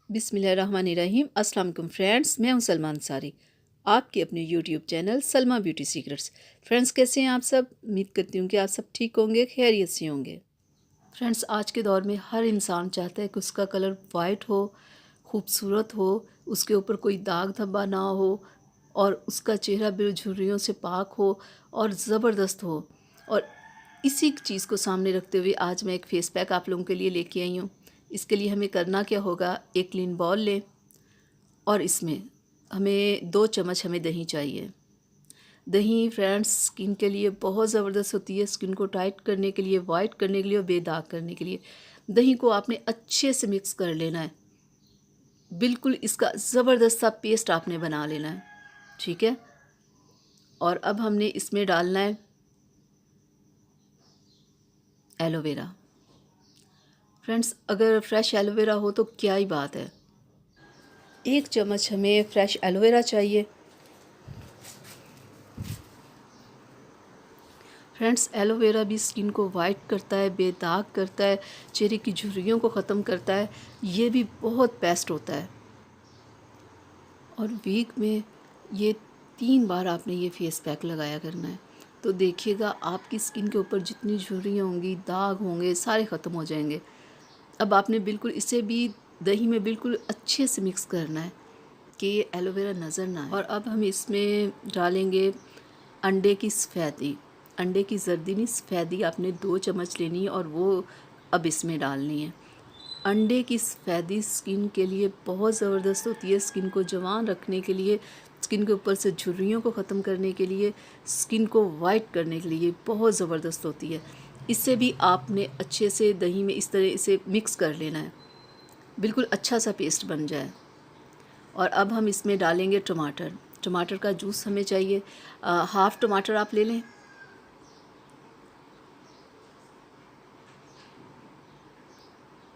बिस्मिल्लाहिर्रहमानिर्रहीम। अस्सलाम वालेकुम फ्रेंड्स, मैं हूं सलमा अंसारी, आपके अपने YouTube channel Salma beauty secrets. Friends, कैसे हैं आप सब? उम्मीद करती हूँ कि आप सब ठीक होंगे, खैरियत से होंगे। फ्रेंड्स, आज के दौर में हर इंसान चाहता है कि उसका कलर वाइट हो, खूबसूरत हो, उसके ऊपर कोई दाग धब्बा ना हो और उसका चेहरा बेझुर्रियों से पाक हो और ज़बरदस्त हो। और इसी चीज़ को सामने रखते हुए आज मैं एक फ़ेस पैक आप लोगों के लिए लेके आई हूँ। इसके लिए हमें करना क्या होगा, एक क्लीन बाउल लें और इसमें हमें 2 चम्मच हमें दही चाहिए। दही फ्रेंड्स स्किन के लिए बहुत ज़बरदस्त होती है, स्किन को टाइट करने के लिए, वाइट करने के लिए और बेदाग करने के लिए। दही को आपने अच्छे से मिक्स कर लेना है, बिल्कुल इसका ज़बरदस्त सा पेस्ट आपने बना लेना है, ठीक है। और अब हमने इसमें डालना है एलोवेरा। फ्रेंड्स, अगर फ्रेश एलोवेरा हो तो क्या ही बात है। 1 चम्मच हमें फ्रेश एलोवेरा चाहिए। फ्रेंड्स, एलोवेरा भी स्किन को वाइट करता है, बेदाग करता है, चेहरे की झुर्रियों को ख़त्म करता है। ये भी बहुत बेस्ट होता है और वीक में ये 3 बार आपने ये फेस पैक लगाया करना है। तो देखिएगा आपकी स्किन के ऊपर जितनी झुर्रियाँ होंगी, दाग होंगे, सारे ख़त्म हो जाएंगे। अब आपने बिल्कुल इसे भी दही में बिल्कुल अच्छे से मिक्स करना है कि ये एलोवेरा नज़र ना आए। और अब हम इसमें डालेंगे अंडे की सफ़ेदी। अंडे की जर्दी नहीं, सफ़ेदी आपने 2 चम्मच लेनी है और वो अब इसमें डालनी है। अंडे की सफ़ेदी स्किन के लिए बहुत ज़बरदस्त होती है, स्किन को जवान रखने के लिए, स्किन के ऊपर से झुर्रियों को ख़त्म करने के लिए, स्किन को वाइट करने के लिए बहुत ज़बरदस्त होती है। इससे भी आपने अच्छे से दही में इस तरह इसे मिक्स कर लेना है, बिल्कुल अच्छा सा पेस्ट बन जाए। और अब हम इसमें डालेंगे टमाटर। टमाटर का जूस हमें चाहिए, हाफ़ टमाटर आप ले लें।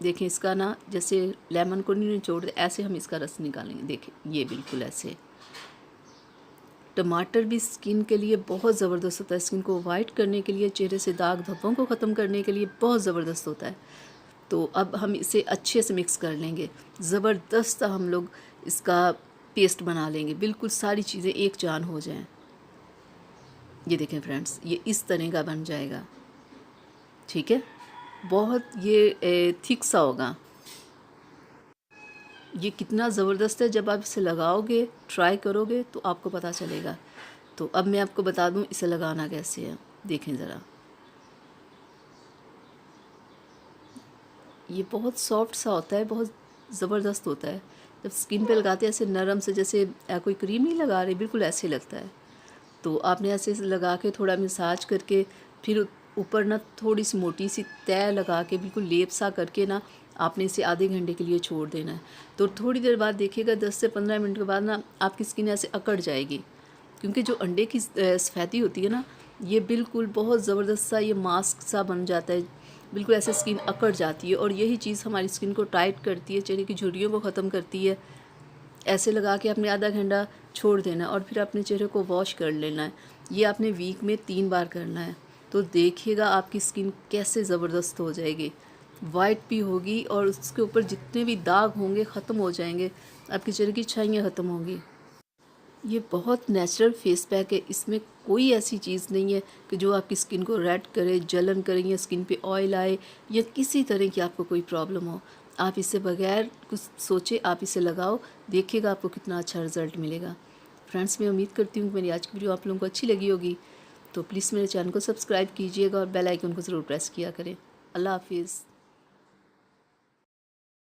देखें इसका ना, जैसे लेमन को नहीं निचोड़ते ऐसे हम इसका रस निकालेंगे। देखें ये बिल्कुल ऐसे। टमाटर भी स्किन के लिए बहुत ज़बरदस्त होता है, स्किन को वाइट करने के लिए, चेहरे से दाग धब्बों को ख़त्म करने के लिए बहुत ज़बरदस्त होता है। तो अब हम इसे अच्छे से मिक्स कर लेंगे, ज़बरदस्त हम लोग इसका पेस्ट बना लेंगे, बिल्कुल सारी चीज़ें एक जान हो जाएं। ये देखें फ्रेंड्स, ये इस तरह का बन जाएगा, ठीक है। बहुत ये थिक सा होगा। ये कितना ज़बरदस्त है, जब आप इसे लगाओगे, ट्राई करोगे तो आपको पता चलेगा। तो अब मैं आपको बता दूं इसे लगाना कैसे है। देखें ज़रा, ये बहुत सॉफ्ट सा होता है, बहुत ज़बरदस्त होता है। जब स्किन पे लगाते हैं ऐसे नरम से, जैसे कोई क्रीम नहीं लगा रही, बिल्कुल ऐसे लगता है। तो आपने ऐसे लगा के थोड़ा मसाज करके फिर ऊपर ना थोड़ी सी मोटी सी तह लगा के बिल्कुल लेप सा करके ना आपने इसे आधे घंटे के लिए छोड़ देना है। तो थोड़ी देर बाद देखिएगा 10 से 15 मिनट के बाद ना आपकी स्किन ऐसे अकड़ जाएगी, क्योंकि जो अंडे की सफ़ेदी होती है ना, ये बिल्कुल बहुत ज़बरदस्त सा ये मास्क सा बन जाता है, बिल्कुल ऐसे स्किन अकड़ जाती है और यही चीज़ हमारी स्किन को टाइट करती है, चेहरे की झुर्रियों को ख़त्म करती है। ऐसे लगा के आपने आधा घंटा छोड़ देना और फिर अपने चेहरे को वॉश कर लेना है। ये आपने वीक में 3 बार करना है। तो देखिएगा आपकी स्किन कैसे ज़बरदस्त हो जाएगी, वाइट भी होगी और उसके ऊपर जितने भी दाग होंगे ख़त्म हो जाएंगे, आपके चेहरे की छाइयाँ ख़त्म होंगी। ये बहुत नेचुरल फेस पैक है, इसमें कोई ऐसी चीज़ नहीं है कि जो आपकी स्किन को रेड करे, जलन करे या स्किन पे ऑयल आए या किसी तरह की आपको कोई प्रॉब्लम हो। आप इसे बगैर कुछ सोचे आप इसे लगाओ, देखिएगा आपको कितना अच्छा रिज़ल्ट मिलेगा। फ्रेंड्स, मैं उम्मीद करती हूँ कि मेरी आज की वीडियो आप लोगों को अच्छी लगी होगी। तो प्लीज़ मेरे चैनल को सब्सक्राइब कीजिएगा और बेल आइकन को ज़रूर प्रेस किया करें। अल्लाह हाफिज़।